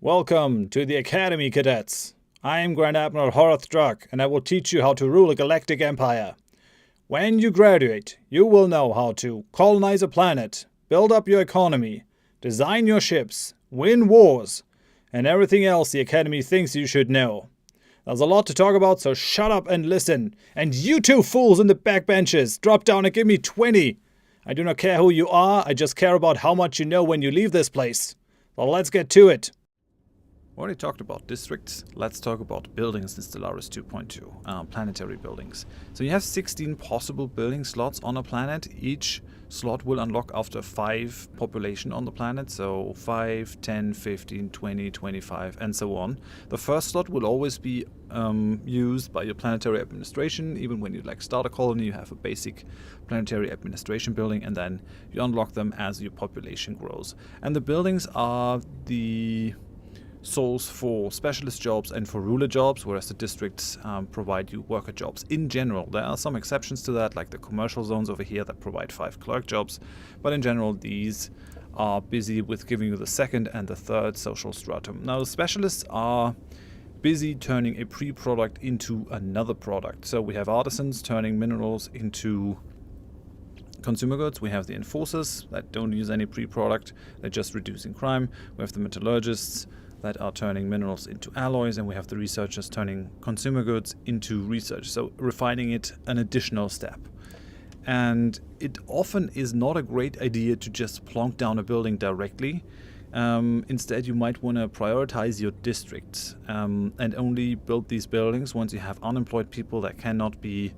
Welcome to the Academy, cadets. I am Grand Admiral Horath Drak, and I will teach you how to rule a galactic empire. When you graduate, you will know how to colonize a planet, build up your economy, design your ships, win wars, and everything else the Academy thinks you should know. There's a lot to talk about, so shut up and listen. And you two fools in the backbenches, drop down and give me 20. I do not care who you are, I just care about how much you know when you leave this place. So let's get to it. Already talked about districts. Let's talk about buildings in Stellaris 2.2, planetary buildings. So you have 16 possible building slots on a planet. Each slot will unlock after 5 population on the planet, so 5, 10, 15, 20, 25, and so on. The first slot will always be used by your planetary administration. Even when you start a colony, you have a basic planetary administration building, and then you unlock them as your population grows. And the buildings are the source for specialist jobs and for ruler jobs, whereas the districts provide you worker jobs. In general, there are some exceptions to that, like the commercial zones over here that provide 5 clerk jobs, but in general these are busy with giving you the second and the third social stratum. Now the specialists are busy turning a pre-product into another product. So we have artisans turning minerals into consumer goods. We have the enforcers that don't use any pre-product, they're just reducing crime. We have the metallurgists that are turning minerals into alloys, and we have the researchers turning consumer goods into research, so refining it an additional step. And it often is not a great idea to just plonk down a building directly. Instead, you might want to prioritize your districts and only build these buildings once you have unemployed people that cannot be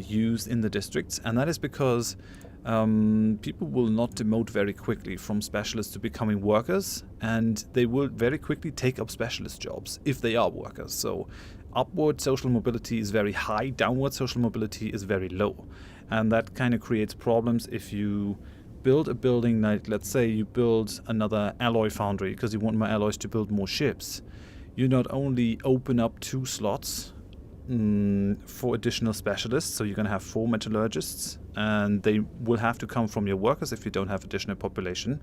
used in the districts. And that is because people will not demote very quickly from specialists to becoming workers, and they will very quickly take up specialist jobs if they are workers. So upward social mobility is very high, downward social mobility is very low, and that kind of creates problems if you build a building like, let's say you build another alloy foundry because you want more alloys to build more ships. You not only open up 2 slots for additional specialists, so you're going to have 4 metallurgists, and they will have to come from your workers if you don't have additional population,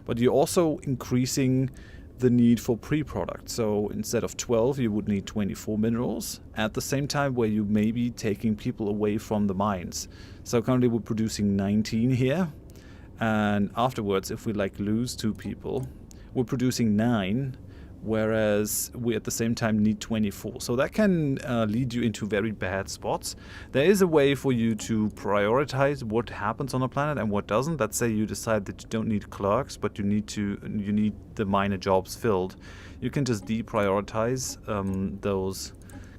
but you're also increasing the need for pre-product. So instead of 12 you would need 24 minerals at the same time, where you may be taking people away from the mines. So currently we're producing 19 here, and afterwards if we lose 2 people, we're producing 9, whereas we at the same time need 24. So that can lead you into very bad spots. There is a way for you to prioritize what happens on a planet and what doesn't. Let's say you decide that you don't need clerks, but you need the minor jobs filled. You can just deprioritize those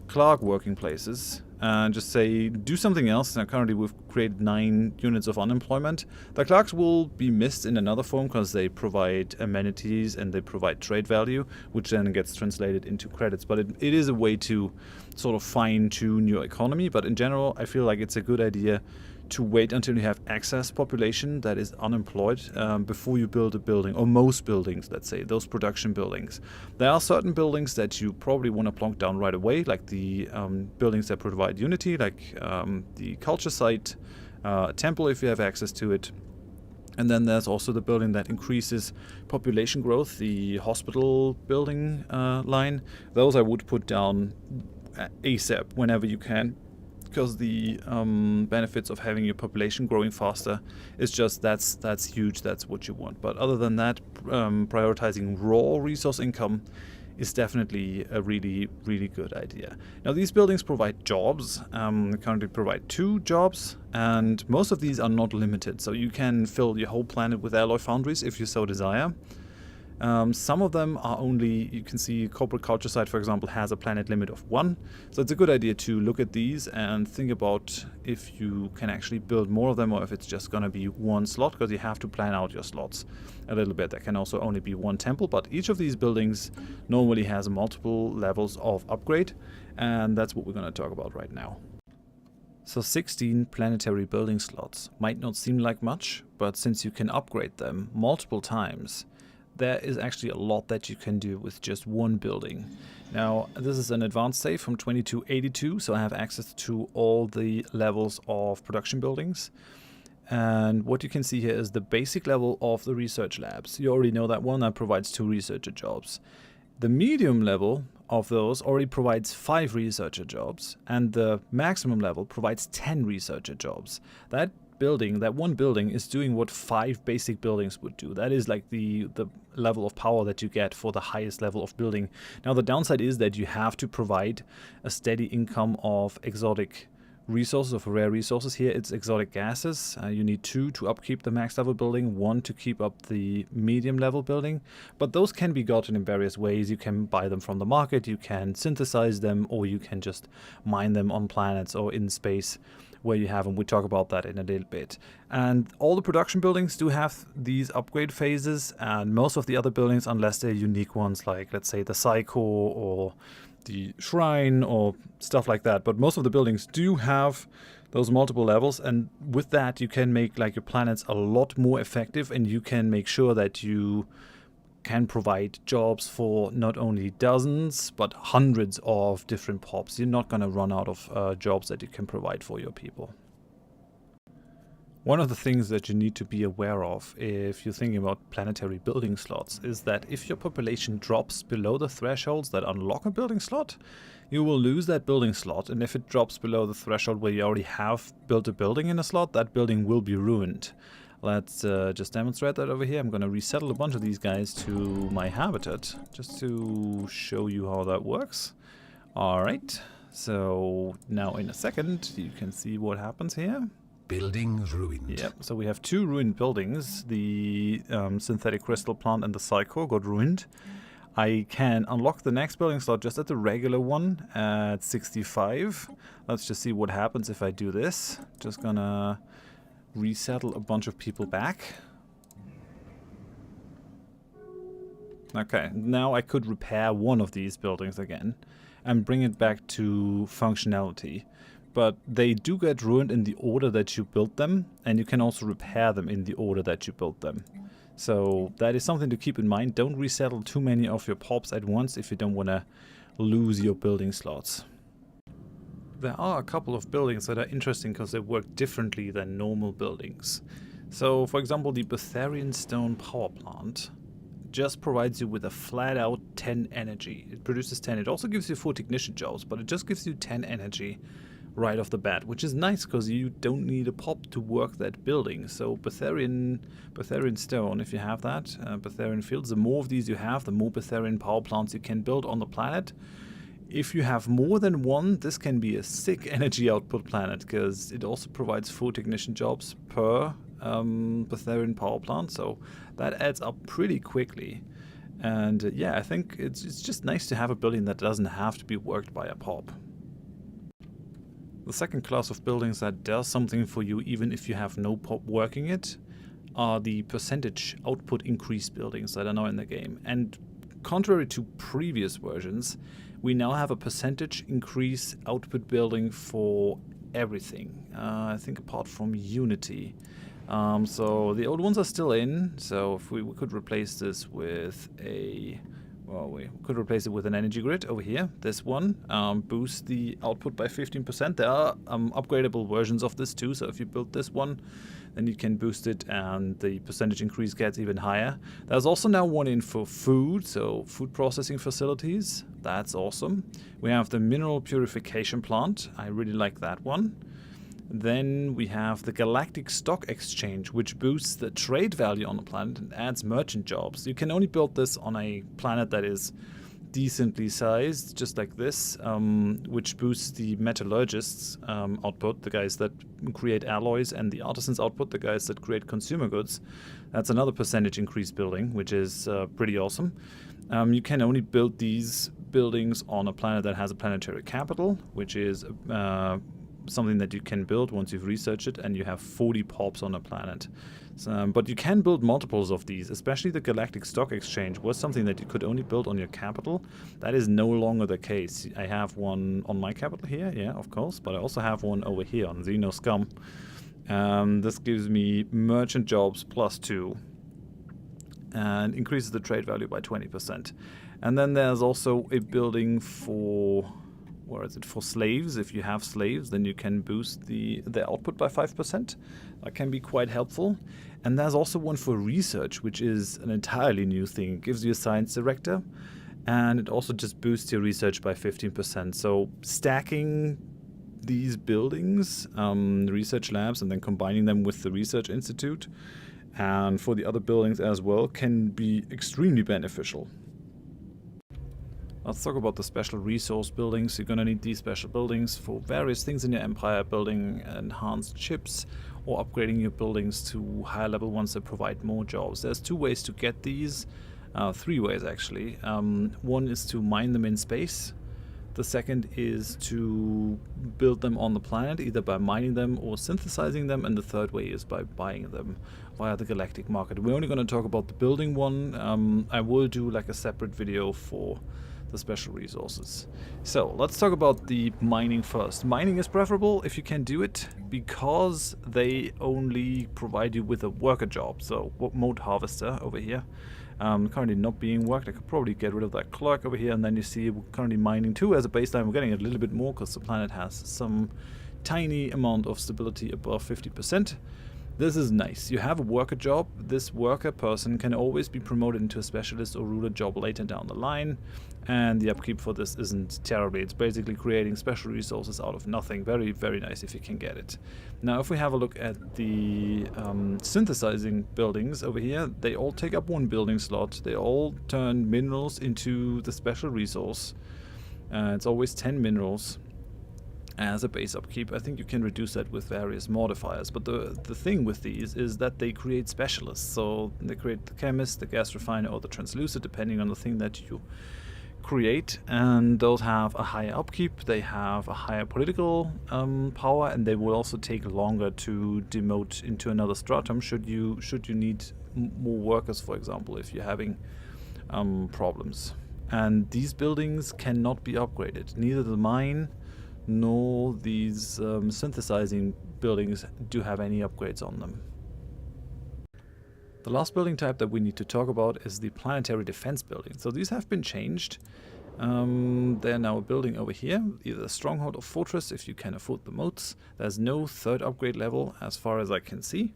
clerk working places and just say do something else. Now currently we've created 9 units of unemployment. The clerks will be missed in another form because they provide amenities and they provide trade value, which then gets translated into credits. But it is a way to sort of fine-tune your economy. But in general, I feel like it's a good idea to wait until you have excess population that is unemployed before you build a building, or most buildings, let's say, those production buildings. There are certain buildings that you probably want to plonk down right away, like the buildings that provide unity, like the culture site, a temple if you have access to it. And then there's also the building that increases population growth, the hospital building line. Those I would put down ASAP whenever you can, because the benefits of having your population growing faster is just that's huge. That's what you want. But other than that, prioritizing raw resource income is definitely a really, really good idea. Now these buildings provide jobs. They currently provide 2 jobs, and most of these are not limited, so you can fill your whole planet with alloy foundries if you so desire. Some of them are only, you can see corporate culture site, for example, has a planet limit of 1. So it's a good idea to look at these and think about if you can actually build more of them, or if it's just going to be 1 slot, because you have to plan out your slots a little bit. There can also only be 1 temple, but each of these buildings normally has multiple levels of upgrade, and that's what we're going to talk about right now. So 16 planetary building slots might not seem like much, but since you can upgrade them multiple times, there is actually a lot that you can do with just 1 building. Now, this is an advanced save from 2282, so I have access to all the levels of production buildings. And what you can see here is the basic level of the research labs. You already know that one, that provides 2 researcher jobs. The medium level of those already provides 5 researcher jobs, and the maximum level provides 10 researcher jobs. That one building is doing what 5 basic buildings would do. That is like the level of power that you get for the highest level of building. Now the downside is that you have to provide a steady income of exotic resources, of rare resources. Here it's exotic gases. You need 2 to upkeep the max level building, 1 to keep up the medium level building, but those can be gotten in various ways. You can buy them from the market, you can synthesize them, or you can just mine them on planets or in space where you have them. We talk about that in a little bit. And all the production buildings do have these upgrade phases, and most of the other buildings, unless they're unique ones like, let's say, the Psycho or the Shrine or stuff like that, but most of the buildings do have those multiple levels, and with that you can make like your planets a lot more effective, and you can make sure that you can provide jobs for not only dozens but hundreds of different pops. You're not going to run out of jobs that you can provide for your people. One of the things that you need to be aware of if you're thinking about planetary building slots is that if your population drops below the thresholds that unlock a building slot, you will lose that building slot, and if it drops below the threshold where you already have built a building in a slot, that building will be ruined. Let's just demonstrate that over here. I'm going to resettle a bunch of these guys to my habitat just to show you how that works. Alright, so now in a second you can see what happens here. Building ruined. Yep, so we have 2 ruined buildings. The synthetic crystal plant and the Psycho got ruined. I can unlock the next building slot just at the regular one at 65. Let's just see what happens if I do this. Just gonna resettle a bunch of people back. Okay, now I could repair one of these buildings again and bring it back to functionality. But they do get ruined in the order that you built them, and you can also repair them in the order that you built them. So that is something to keep in mind. Don't resettle too many of your pops at once if you don't want to lose your building slots. There are a couple of buildings that are interesting because they work differently than normal buildings. So for example, the Betharian Stone power plant just provides you with a flat out 10 energy. It produces 10. It also gives you 4 technician jobs, but it just gives you 10 energy right off the bat, which is nice because you don't need a pop to work that building. So Betharian Stone, if you have that, Betharian Fields, the more of these you have, the more Betharian power plants you can build on the planet. If you have more than one, this can be a sick energy output planet because it also provides 4 technician jobs per Betharian power plant, so that adds up pretty quickly. And yeah, I think it's just nice to have a building that doesn't have to be worked by a pop. The second class of buildings that does something for you even if you have no pop working it are the percentage output increase buildings that are now in the game. And contrary to previous versions, we now have a percentage increase output building for everything. I think apart from Unity. So the old ones are still in, so if we could replace this with a... Well, we could replace it with an energy grid over here. This one boosts the output by 15%. There are upgradable versions of this too, so if you build this one, then you can boost it and the percentage increase gets even higher. There's also now one in for food, so food processing facilities. That's awesome. We have the mineral purification plant. I really like that one. Then we have the Galactic Stock Exchange, which boosts the trade value on the planet and adds merchant jobs. You can only build this on a planet that is decently sized, just like this, which boosts the metallurgists' output, the guys that create alloys, and the artisans' output, the guys that create consumer goods. That's another percentage increase building, which is pretty awesome. You can only build these buildings on a planet that has a planetary capital, which is something that you can build once you've researched it and you have 40 pops on a planet. But you can build multiples of these, especially the Galactic Stock Exchange was something that you could only build on your capital. That is no longer the case. I have one on my capital here, yeah, of course, but I also have one over here on Xeno Scum. This gives me merchant jobs +2 and increases the trade value by 20%. And then there's also a building for where is it, for slaves. If you have slaves, then you can boost the output by 5%. That can be quite helpful. And there's also one for research, which is an entirely new thing. It gives you a science director, and it also just boosts your research by 15%. So stacking these buildings, research labs, and then combining them with the research institute, and for the other buildings as well, can be extremely beneficial. Let's talk about the special resource buildings. You're going to need these special buildings for various things in your empire, building enhanced chips or upgrading your buildings to higher level ones that provide more jobs. There's 2 ways to get these, 3 ways actually. One is to mine them in space. The second is to build them on the planet, either by mining them or synthesizing them, and the third way is by buying them via the galactic market. We're only going to talk about the building one. I will do like a separate video for the special resources. So let's talk about the mining first. Mining is preferable if you can do it, because they only provide you with a worker job. So mode harvester over here, currently not being worked. I could probably get rid of that clerk over here, and then you see we're currently mining 2 as a baseline. We're getting a little bit more because the planet has some tiny amount of stability above 50%. This is nice. You have a worker job. This worker person can always be promoted into a specialist or ruler job later down the line, and the upkeep for this isn't terribly. It's basically creating special resources out of nothing. Very, very nice if you can get it. Now, if we have a look at the synthesizing buildings over here, they all take up 1 building slot. They all turn minerals into the special resource. It's always 10 minerals as a base upkeep. I think you can reduce that with various modifiers, but the thing with these is that they create specialists. So they create the chemist, the gas refiner, or the translucid, depending on the thing that you create, and those have a higher upkeep, they have a higher political power, and they will also take longer to demote into another stratum should you need more workers, for example, if you're having problems. And these buildings cannot be upgraded. Neither the mine nor these synthesizing buildings do have any upgrades on them. The last building type that we need to talk about is the Planetary Defense building. So these have been changed. They're now a building over here, either a stronghold or fortress if you can afford the moats. There's no 3rd upgrade level as far as I can see.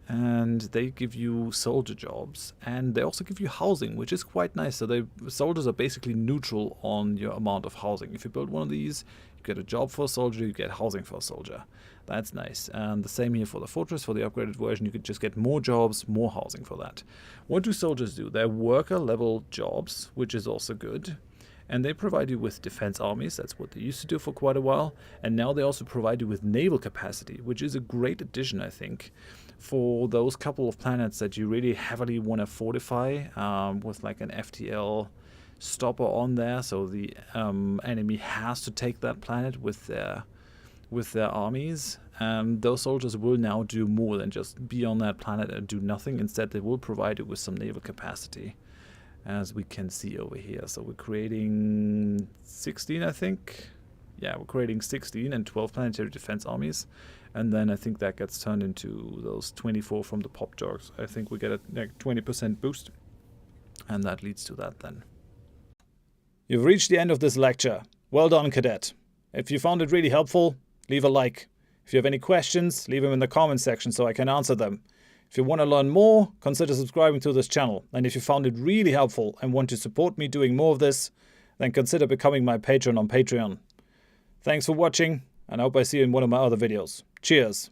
And they give you soldier jobs, and they also give you housing, which is quite nice. So soldiers are basically neutral on your amount of housing. If you build one of these, you get a job for a soldier, you get housing for a soldier. That's nice. And the same here for the fortress. For the upgraded version, you could just get more jobs, more housing for that. What do soldiers do? They're worker level jobs, which is also good. And they provide you with defense armies. That's what they used to do for quite a while. And now they also provide you with naval capacity, which is a great addition, I think, for those couple of planets that you really heavily want to fortify with like an FTL stopper on there. So the enemy has to take that planet with their armies. Those soldiers will now do more than just be on that planet and do nothing. Instead, they will provide you with some naval capacity, as we can see over here. So we're creating 16, I think. Yeah, we're creating 16 and 12 planetary defense armies. And then I think that gets turned into those 24 from the pop jars. I think we get a like 20% boost. And that leads to that then. You've reached the end of this lecture. Well done, cadet. If you found it really helpful, leave a like. If you have any questions, leave them in the comments section so I can answer them. If you want to learn more, consider subscribing to this channel. And if you found it really helpful and want to support me doing more of this, then consider becoming my patron on Patreon. Thanks for watching, and I hope I see you in one of my other videos. Cheers!